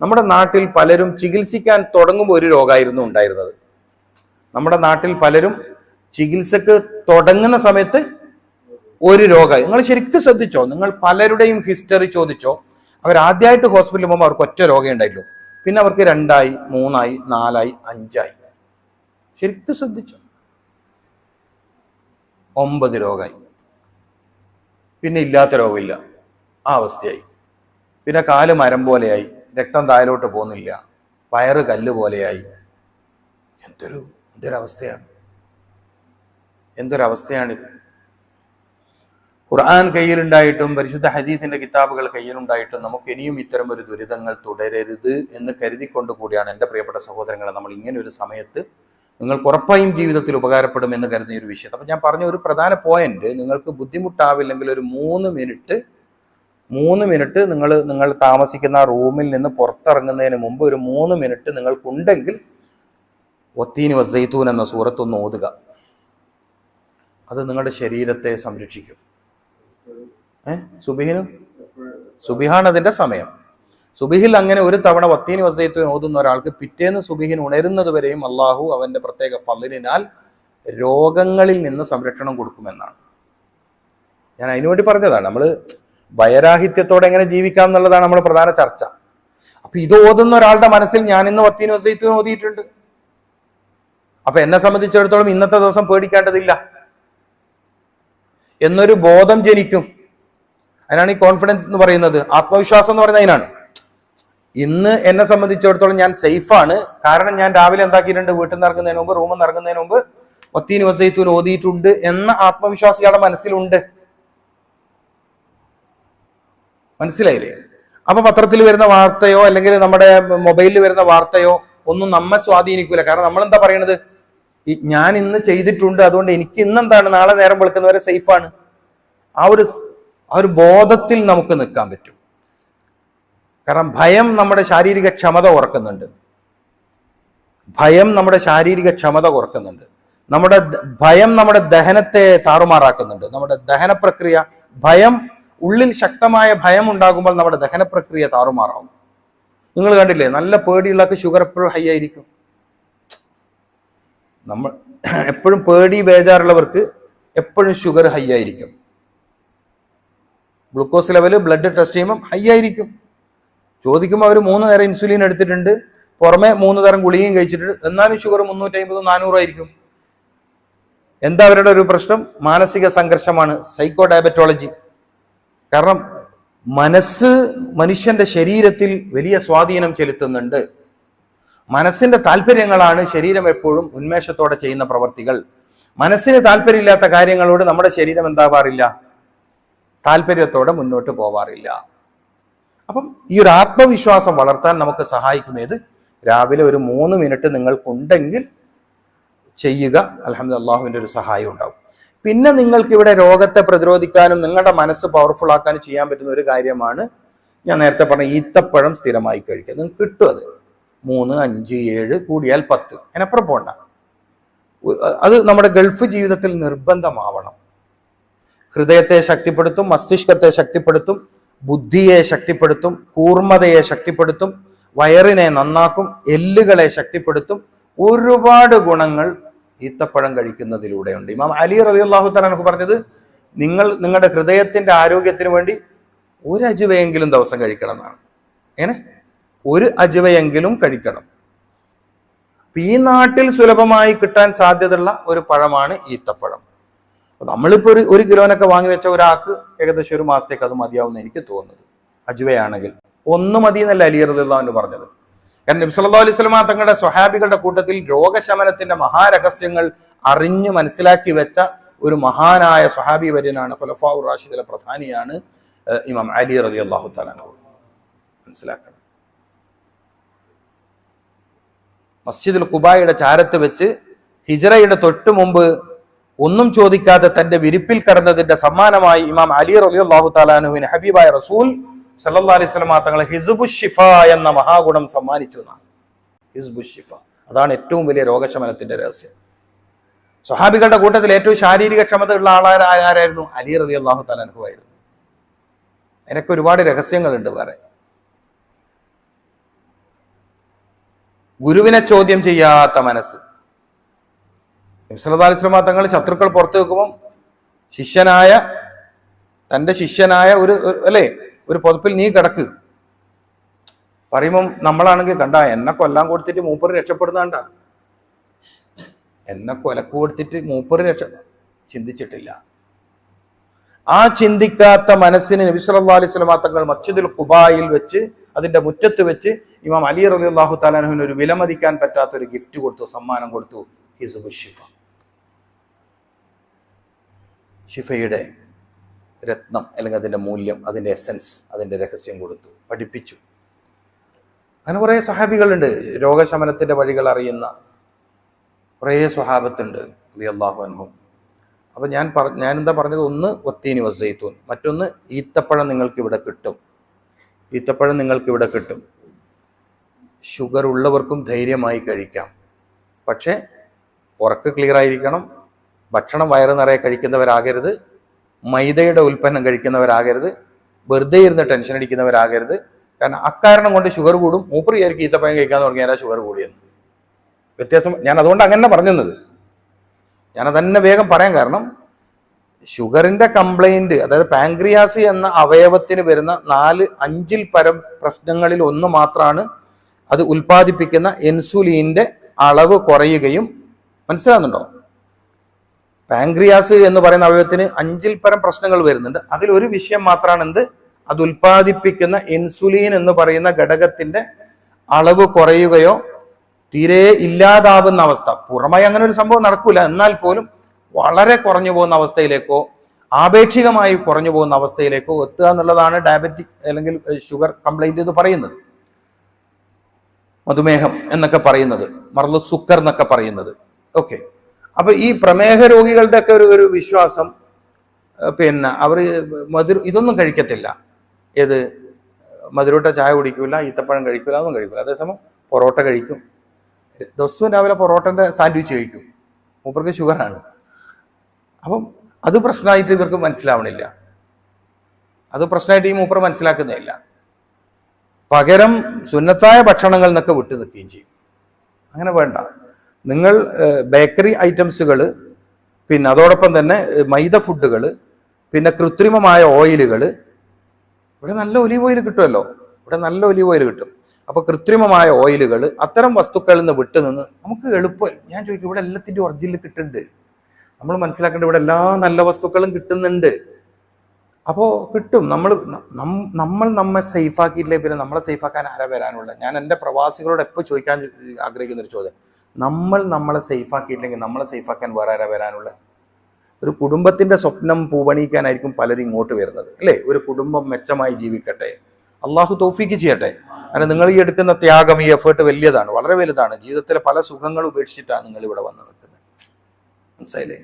നമ്മുടെ നാട്ടിൽ പലരും ചികിത്സിക്കാൻ തുടങ്ങുമ്പോൾ ഒരു രോഗമായിരുന്നു ഉണ്ടായിരുന്നത്. നമ്മുടെ നാട്ടിൽ പലരും ചികിത്സക്ക് തുടങ്ങുന്ന സമയത്ത് ഒരു രോഗമായി. നിങ്ങൾ ശരിക്കും ശ്രദ്ധിച്ചോ, നിങ്ങൾ പലരുടെയും ഹിസ്റ്ററി ചോദിച്ചോ, അവരാദ്യമായിട്ട് ഹോസ്പിറ്റലിൽ പോകുമ്പോൾ അവർക്ക് ഒറ്റ രോഗം ഉണ്ടായിട്ടുള്ളൂ. പിന്നെ അവർക്ക് 2 ആയി 3 ആയി 4 ആയി 5 ആയി. ശരിക്കും ശ്രദ്ധിച്ചോ, 9 രോഗമായി. പിന്നെ ഇല്ലാത്ത രോഗമില്ല, ആ അവസ്ഥയായി. പിന്നെ കാല് മരം പോലെയായി, രക്തം താഴോട്ട് പോകുന്നില്ല, വയറ് കല്ല് പോലെയായി. എന്തൊരവസ്ഥയാണിത്. ഖുർആൻ കയ്യിലുണ്ടായിട്ടും പരിശുദ്ധ ഹദീസിന്റെ കിതാബുകൾ കയ്യിലുണ്ടായിട്ടും നമുക്ക് ഇനിയും ഇത്തരം ഒരു ദുരിതങ്ങൾ തുടരരുത് എന്ന് കരുതിക്കൊണ്ട് കൂടിയാണ് എൻ്റെ പ്രിയപ്പെട്ട സഹോദരങ്ങളെ നമ്മൾ ഇങ്ങനെ ഒരു സമയത്ത് നിങ്ങൾക്ക് ഉറപ്പായും ജീവിതത്തിൽ ഉപകാരപ്പെടുമെന്ന് കരുതിയ ഒരു വിഷയം. അപ്പം ഞാൻ പറഞ്ഞ ഒരു പ്രധാന പോയിന്റ്, നിങ്ങൾക്ക് ബുദ്ധിമുട്ടാവില്ലെങ്കിൽ ഒരു 3 മിനിറ്റ് നിങ്ങൾ താമസിക്കുന്ന റൂമിൽ നിന്ന് പുറത്തിറങ്ങുന്നതിന് മുമ്പ് ഒരു 3 മിനിറ്റ് നിങ്ങൾക്കുണ്ടെങ്കിൽ വത്തീനി വസ്സൈത്തൂൻ എന്ന സൂറത്തൊന്ന് ഓതുക. അത് നിങ്ങളുടെ ശരീരത്തെ സംരക്ഷിക്കും. സുബിഹാണ് അതിന്റെ സമയം. സുബിഹിൽ അങ്ങനെ ഒരു തവണ വത്തീനി വസ്സൈത്തൂൻ ഓതുന്ന ഒരാൾക്ക് പിറ്റേന്ന് സുബിഹിന് ഉണരുന്നത് വരെയും അള്ളാഹു അവന്റെ പ്രത്യേക ഫളിനാൽ രോഗങ്ങളിൽ നിന്ന് സംരക്ഷണം കൊടുക്കുമെന്നാണ്. ഞാൻ അതിനുവേണ്ടി പറഞ്ഞതാണ്. നമ്മൾ ഭയരാഹിത്യത്തോടെ എങ്ങനെ ജീവിക്കാം എന്നുള്ളതാണ് നമ്മുടെ പ്രധാന ചർച്ച. അപ്പൊ ഇത് ഓതുന്ന ഒരാളുടെ മനസ്സിൽ ഞാൻ ഇന്ന് വത്തീനി വസ്സൈത്തൂൻ ഓതിയിട്ടുണ്ട്, അപ്പൊ എന്നെ സംബന്ധിച്ചിടത്തോളം ഇന്നത്തെ ദിവസം പേടിക്കേണ്ടതില്ല എന്നൊരു ബോധം ജനിക്കും. അതിനാണ് ഈ കോൺഫിഡൻസ് എന്ന് പറയുന്നത്, ആത്മവിശ്വാസം എന്ന് പറയുന്നത് അതിനാണ്. ഇന്ന് എന്നെ സംബന്ധിച്ചിടത്തോളം ഞാൻ സേഫാണ്, കാരണം ഞാൻ രാവിലെ എന്താക്കിയിട്ടുണ്ട്, വീട്ടിൽ നിന്ന് ഇറങ്ങുന്നതിന് മുമ്പ് റൂമിൽ നിന്ന് ഇറങ്ങുന്നതിന് മുമ്പ് വത്തീനി വസ്സൈത്തൂൻ ഓതിയിട്ടുണ്ട് എന്ന ആത്മവിശ്വാസം ഇയാളുടെ മനസ്സിലുണ്ട്. മനസ്സിലായില്ലേ? അപ്പൊ പത്രത്തിൽ വരുന്ന വാർത്തയോ അല്ലെങ്കിൽ നമ്മുടെ മൊബൈലിൽ വരുന്ന വാർത്തയോ ഒന്നും നമ്മെ സ്വാധീനിക്കൂല. കാരണം നമ്മൾ എന്താ പറയണത്, ഞാൻ ഇന്ന് ചെയ്തിട്ടുണ്ട്, അതുകൊണ്ട് എനിക്ക് ഇന്നെന്താണ്, നാളെ നേരം വെളുക്കുന്നവരെ സേഫാണ്. ആ ഒരു ബോധത്തിൽ നമുക്ക് നിൽക്കാൻ പറ്റും. കാരണം ഭയം നമ്മുടെ ശാരീരിക ക്ഷമത കുറക്കുന്നുണ്ട്. നമ്മുടെ ഭയം നമ്മുടെ ദഹനത്തെ താറുമാറാക്കുന്നുണ്ട്. നമ്മുടെ ദഹന പ്രക്രിയ, ഭയം, ഉള്ളിൽ ശക്തമായ ഭയം ഉണ്ടാകുമ്പോൾ നമ്മുടെ ദഹന പ്രക്രിയ താറുമാറാവും. നിങ്ങൾ കണ്ടില്ലേ, നല്ല പേടിയുള്ളവർക്ക് ഷുഗർ എപ്പോഴും ഹൈ ആയിരിക്കും. നമ്മൾ എപ്പോഴും പേടി ബേജാറുള്ളവർക്ക് എപ്പോഴും ഷുഗർ ഹൈ ആയിരിക്കും. ഗ്ലൂക്കോസ് ലെവല് ബ്ലഡ് ടെസ്റ്റ് ചെയ്യുമ്പോൾ ഹൈ ആയിരിക്കും. ചോദിക്കുമ്പോൾ അവർ 3 നേരം ഇൻസുലിൻ എടുത്തിട്ടുണ്ട്, പുറമെ 3 തരം ഗുളികയും കഴിച്ചിട്ടുണ്ട്, എന്നാലും ഷുഗർ 350-400 ആയിരിക്കും. എന്താ അവരുടെ ഒരു പ്രശ്നം? മാനസിക സംഘർഷമാണ്, സൈക്കോ ഡയബറ്റോളജി. കാരണം മനസ്സ് മനുഷ്യന്റെ ശരീരത്തിൽ വലിയ സ്വാധീനം ചെലുത്തുന്നുണ്ട്. മനസ്സിന്റെ താല്പര്യങ്ങളാണ് ശരീരം എപ്പോഴും ഉന്മേഷത്തോടെ ചെയ്യുന്ന പ്രവർത്തികൾ. മനസ്സിന് താല്പര്യമില്ലാത്ത കാര്യങ്ങളോട് നമ്മുടെ ശരീരം എന്താവാറില്ല, താല്പര്യത്തോടെ മുന്നോട്ട് പോവാറില്ല. അപ്പം ഈ ഒരു ആത്മവിശ്വാസം വളർത്താൻ നമുക്ക് സഹായിക്കുന്നത് രാവിലെ ഒരു 3 മിനിറ്റ് നിങ്ങൾക്കുണ്ടെങ്കിൽ ചെയ്യുക. അൽഹംദുലില്ലാഹ്, അല്ലാഹുവിന്റെ ഒരു സഹായം ഉണ്ടാവും. പിന്നെ നിങ്ങൾക്ക് ഇവിടെ രോഗത്തെ പ്രതിരോധിക്കാനും നിങ്ങളുടെ മനസ്സ് പവർഫുൾ ആക്കാനും ചെയ്യാൻ പറ്റുന്ന ഒരു കാര്യമാണ് ഞാൻ നേരത്തെ പറഞ്ഞ ഈത്തപ്പഴം സ്ഥിരമായി കഴിക്കുക. നിങ്ങൾക്ക് കിട്ടും അത് 3, 5, 7 കൂടിയാൽ 10, അതിനപ്പുറം പോണ്ട. അത് നമ്മുടെ ഗൾഫ് ജീവിതത്തിൽ നിർബന്ധമാവണം. ഹൃദയത്തെ ശക്തിപ്പെടുത്തും, മസ്തിഷ്കത്തെ ശക്തിപ്പെടുത്തും, ബുദ്ധിയെ ശക്തിപ്പെടുത്തും, കൂർമ്മതയെ ശക്തിപ്പെടുത്തും, വയറിനെ നന്നാക്കും, എല്ലുകളെ ശക്തിപ്പെടുത്തും. ഒരുപാട് ഗുണങ്ങൾ ഈത്തപ്പഴം കഴിക്കുന്നതിലൂടെയുണ്ട്. ഇമാം അലി റളിയല്ലാഹു തആല അൻഹു പറഞ്ഞത്, നിങ്ങളുടെ ഹൃദയത്തിന്റെ ആരോഗ്യത്തിന് വേണ്ടി 1 അജുവയെങ്കിലും ദിവസം കഴിക്കണം എന്നാണ്. എങ്ങനെ? 1 അജുവയെങ്കിലും കഴിക്കണം. ഈ നാട്ടിൽ സുലഭമായി കിട്ടാൻ സാധ്യതയുള്ള ഒരു പഴമാണ് ഈത്തപ്പഴം. നമ്മളിപ്പോ ഒരു കിലോനൊക്കെ വാങ്ങി വെച്ച ഒരാൾക്ക് ഏകദേശം 1 മാസത്തേക്ക് അത് മതിയാവുന്ന എനിക്ക് തോന്നുന്നത്. അജുവയാണെങ്കിൽ 1 മതി എന്നല്ല അലി റളിയല്ലാഹു അൻഹു പറഞ്ഞത്. കാരണം നബി സല്ലല്ലാഹു അലൈഹി വസല്ലം തങ്ങളുടെ സ്വഹാബികളുടെ കൂട്ടത്തിൽ രോഗശമനത്തിന്റെ മഹാരഹസ്യങ്ങൾ അറിഞ്ഞു മനസ്സിലാക്കി വെച്ച ഒരു മഹാനായ സ്വഹാബി വര്യനാണ്, ഖുലഫാഉർ റാഷിദിലെ പ്രധാനിയാണ് ഇമാം അലി റളിയല്ലാഹു തആല അൻഹു. മനസ്സിലാക്കണം. മസ്ജിദുൽ ഖുബായുടെ ചാരത്ത് വെച്ച് ഹിജ്റയുടെ തൊട്ട് മുമ്പ് ഒന്നും ചോദിക്കാതെ തന്റെ വിരിപ്പിൽ കടന്നതിന്റെ സമ്മാനമായി ഇമാം അലി റളിയല്ലാഹു തആല അൻഹുവിന് ഹബീബായ റസൂൽ സല്ലല്ലാഹു അലൈഹി വസല്ലം തങ്ങളെ ഹിസ്ബുശ് ശിഫ എന്ന മഹാഗുണം സമ്മാനിച്ചു എന്നാണ്. ഹിസ്ബുശ് ശിഫ, അതാണ് ഏറ്റവും വലിയ രോഗശമനത്തിന്റെ രഹസ്യം. സ്വഹാബികളുടെ കൂട്ടത്തിൽ ഏറ്റവും ശാരീരിക ക്ഷമത ഉള്ള ആരായിരുന്നു? അലി റളിയല്ലാഹു തആല അൻഹു ആയിരുന്നു. അതിനൊക്കെ ഒരുപാട് രഹസ്യങ്ങളുണ്ട് വേറെ. ഗുരുവിനെ ചോദ്യം ചെയ്യാത്ത മനസ്സ്. നബി സല്ലല്ലാഹു അലൈഹി വസല്ലം തങ്ങൾ ശത്രുക്കൾ പുറത്തു വെക്കുമ്പോൾ തന്റെ ശിഷ്യനായ ഒരു പുതപ്പിൽ നീ കിടക്ക് പറയുമ്പം നമ്മളാണെങ്കിൽ കണ്ട എന്നെ കൊല്ലാൻ കൊടുത്തിട്ട് മൂപ്പര് രക്ഷപ്പെടുന്നണ്ട, എന്നെ കൊലക്ക് കൊടുത്തിട്ട് മൂപ്പര് ചിന്തിച്ചിട്ടില്ല. ആ ചിന്തിക്കാത്ത മനസ്സിന് നബി സല്ലല്ലാഹു അലൈഹി വസല്ലം തങ്ങൾ മസ്ജിദുൽ ഖുബായിൽ വെച്ച്, അതിന്റെ മുറ്റത്ത് വെച്ച് ഇമാം അലി റളിയല്ലാഹു തആല അൻഹുവിന് ഒരു വിലമതിക്കാൻ പറ്റാത്ത ഒരു ഗിഫ്റ്റ് കൊടുത്തു, സമ്മാനം കൊടുത്തു. ഹിസ്ബു ഷിഫ, ഷിഫയുടെ രത്നം, അല്ലെങ്കിൽ അതിന്റെ മൂല്യം, അതിന്റെ എസൻസ്, അതിന്റെ രഹസ്യം കൊടുത്തു, പഠിപ്പിച്ചു. അങ്ങനെ കുറേ സഹാബികളുണ്ട്, രോഗശമനത്തിന്റെ വഴികൾ അറിയുന്ന കുറേ സ്വഹാബത്തുണ്ട് റളിയല്ലാഹു അൻഹും. അപ്പൊ ഞാൻ എന്താ പറഞ്ഞത്, ഒന്ന് വത്തീനി വസ്സൈത്തൂൻ, മറ്റൊന്ന് ഈത്തപ്പഴം നിങ്ങൾക്ക് ഇവിടെ കിട്ടും. ഈത്തപ്പഴം നിങ്ങൾക്ക് ഇവിടെ കിട്ടും. ഷുഗർ ഉള്ളവർക്കും ധൈര്യമായി കഴിക്കാം. പക്ഷേ ഉറക്ക് ക്ലിയർ ആയിരിക്കണം, ഭക്ഷണം വയറ് നിറയെ കഴിക്കുന്നവരാകരുത്, മൈദയുടെ ഉൽപ്പന്നം കഴിക്കുന്നവരാകരുത്, വെറുതെ ഇരുന്ന് ടെൻഷൻ അടിക്കുന്നവരാകരുത്. കാരണം അക്കാരണം കൊണ്ട് ഷുഗർ കൂടും. മൂപ്പർ വിചാരിക്കും ഈത്തപ്പഴം കഴിക്കാൻ തുടങ്ങിയാൽ ഷുഗർ കൂടിയെന്ന്. വ്യത്യാസം ഞാൻ അതുകൊണ്ട് അങ്ങനെ പറഞ്ഞത്. ഞാനതന്നെ വേഗം പറയാൻ കാരണം, ഷുഗറിന്റെ കംപ്ലൈന്റ്, അതായത് പാൻക്രിയാസ് എന്ന അവയവത്തിന് വരുന്ന 4-5 പരം പ്രശ്നങ്ങളിൽ ഒന്ന് മാത്രമാണ് അത് ഉൽപ്പാദിപ്പിക്കുന്ന ഇൻസുലിന്റെ അളവ് കുറയുകയും, മനസ്സിലാകുന്നുണ്ടോ? പാൻക്രിയാസ് എന്ന് പറയുന്ന അവയവത്തിന് 5 പരം പ്രശ്നങ്ങൾ വരുന്നുണ്ട്. അതിലൊരു വിഷയം മാത്രമാണ് അത് ഉൽപ്പാദിപ്പിക്കുന്ന ഇൻസുലിൻ എന്ന് പറയുന്ന ഘടകത്തിന്റെ അളവ് കുറയുകയോ തീരെ ഇല്ലാതാവുന്ന അവസ്ഥ. പൂർണ്ണമായി അങ്ങനെ ഒരു സംഭവം നടക്കൂല, എന്നാൽ പോലും വളരെ കുറഞ്ഞു പോകുന്ന അവസ്ഥയിലേക്കോ ആപേക്ഷികമായി കുറഞ്ഞു പോകുന്ന അവസ്ഥയിലേക്കോ എത്തുക എന്നുള്ളതാണ് ഡയബറ്റിക് അല്ലെങ്കിൽ ഷുഗർ കംപ്ലൈന്റ് എന്ന് പറയുന്നത്, മധുമേഹം എന്നൊക്കെ പറയുന്നത്, മർലു സുക്കർ എന്നൊക്കെ പറയുന്നത്. ഓക്കെ, അപ്പൊ ഈ പ്രമേഹ രോഗികളുടെ ഒക്കെ ഒരു വിശ്വാസം, അവർ ഇതൊന്നും കഴിക്കത്തില്ല. ഏത് മധുരട്ട ചായ കുടിക്കൂല, ഈത്തപ്പഴം കഴിക്കൂല, അതൊന്നും കഴിക്കൂല. അതേസമയം പൊറോട്ട കഴിക്കും, ദിവസവും രാവിലെ പൊറോട്ടന്റെ സാൻഡ്വിച്ച് കഴിക്കും. മൂപ്പർക്ക് ഷുഗറാണ്. അപ്പം അത് പ്രശ്നമായിട്ട് ഇവർക്ക് മനസ്സിലാവണില്ല, അത് പ്രശ്നമായിട്ട് ഈ മൂപ്പർ മനസ്സിലാക്കുന്നില്ല. പകരം സുന്നത്തായ ഭക്ഷണങ്ങൾ നിന്നൊക്കെ വിട്ടു നിൽക്കുകയും ചെയ്യും. അങ്ങനെ വേണ്ട. നിങ്ങൾ ബേക്കറി ഐറ്റംസുകൾ, പിന്നെ അതോടൊപ്പം തന്നെ മൈദ ഫുഡുകൾ, പിന്നെ കൃത്രിമമായ ഓയിലുകൾ, ഇവിടെ നല്ല ഒലീവ് ഓയിൽ കിട്ടുമല്ലോ, ഇവിടെ നല്ല ഒലീവ് ഓയിൽ കിട്ടും. അപ്പൊ കൃത്രിമമായ ഓയിലുകൾ, അത്തരം വസ്തുക്കളിൽ നിന്ന് വിട്ടുനിന്ന് നമുക്ക് എളുപ്പം, ഞാൻ ചോദിക്കും, ഇവിടെ എല്ലാത്തിൻ്റെ ഒറിജിനൽ കിട്ടുന്നുണ്ട്. നമ്മൾ മനസ്സിലാക്കേണ്ട, ഇവിടെ എല്ലാ നല്ല വസ്തുക്കളും കിട്ടുന്നുണ്ട്. അപ്പോൾ കിട്ടും. നമ്മൾ നമ്മെ സേഫാക്കിയിട്ടില്ലേ പിന്നെ നമ്മളെ സേഫാക്കാൻ ആരാ വരാനുള്ളത്? ഞാൻ എൻ്റെ പ്രവാസികളോട് എപ്പോൾ ചോദിക്കാൻ ആഗ്രഹിക്കുന്നൊരു ചോദ്യം, നമ്മളെ സേഫാക്കിയില്ലെങ്കിൽ നമ്മളെ സേഫാക്കാൻ വേറെ ആരാ വരാനുള്ളത്? ഒരു കുടുംബത്തിന്റെ സ്വപ്നം പൂവണിക്കാനായിരിക്കും പലരും ഇങ്ങോട്ട് വരുന്നത്, അല്ലേ? ഒരു കുടുംബം മെച്ചമായി ജീവിക്കട്ടെ, അള്ളാഹു തൗഫീക്ക് ചെയ്യട്ടെ. അങ്ങനെ നിങ്ങൾ ഈ എടുക്കുന്ന ത്യാഗം, ഈ എഫേർട്ട് വലിയതാണ്, വളരെ വലുതാണ്. ജീവിതത്തിലെ പല സുഖങ്ങൾ ഉപേക്ഷിച്ചിട്ടാണ് നിങ്ങൾ ഇവിടെ വന്ന് നിൽക്കുന്നത്, മനസ്സിലായില്ലേ?